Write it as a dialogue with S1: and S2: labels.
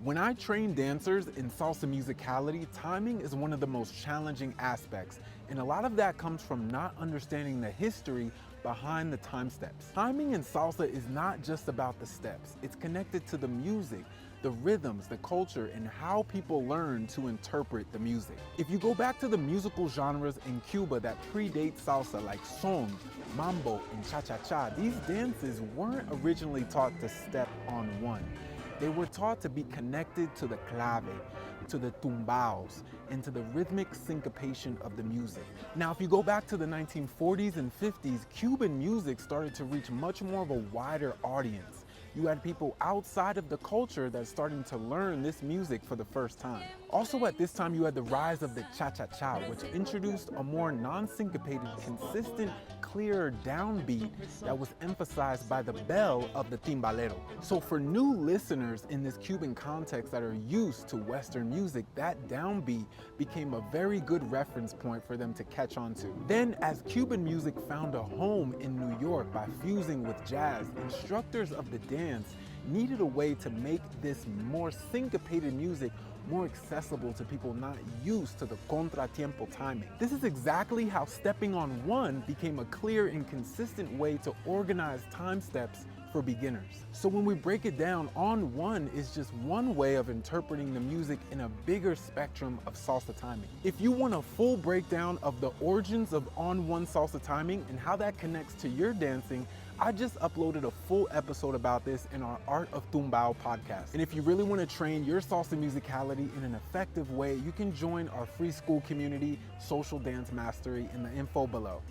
S1: When I train dancers in salsa musicality, timing is one of the most challenging aspects, and a lot of that comes from not understanding the history behind the time steps. Timing in salsa is not just about the steps, it's connected to the music, the rhythms, the culture, and how people learn to interpret the music. If you go back to the musical genres in Cuba that predate salsa, like son, mambo, and cha-cha-cha, these dances weren't originally taught to step on one. They were taught to be connected to the clave, to the tumbaos, and to the rhythmic syncopation of the music. Now, if you go back to the 1940s and 50s, Cuban music started to reach much more of a wider audience. You had people outside of the culture that's starting to learn this music for the first time. Also at this time, you had the rise of the cha-cha-cha, which introduced a more non-syncopated, consistent, clearer downbeat that was emphasized by the bell of the timbalero. So for new listeners in this Cuban context that are used to Western music, that downbeat became a very good reference point for them to catch on to. Then, as Cuban music found a home in New York by fusing with jazz, instructors of the dance needed a way to make this more syncopated music more accessible to people not used to the contratiempo timing. This is exactly how stepping on one became a clear and consistent way to organize time steps for beginners. So when we break it down, on one is just one way of interpreting the music in a bigger spectrum of salsa timing. If you want a full breakdown of the origins of on one salsa timing and how that connects to your dancing, I just uploaded a full episode about this in our Art of Tumbao podcast. And if you really want to train your salsa musicality in an effective way, you can join our free school community, Social Dance Mastery, in the info below.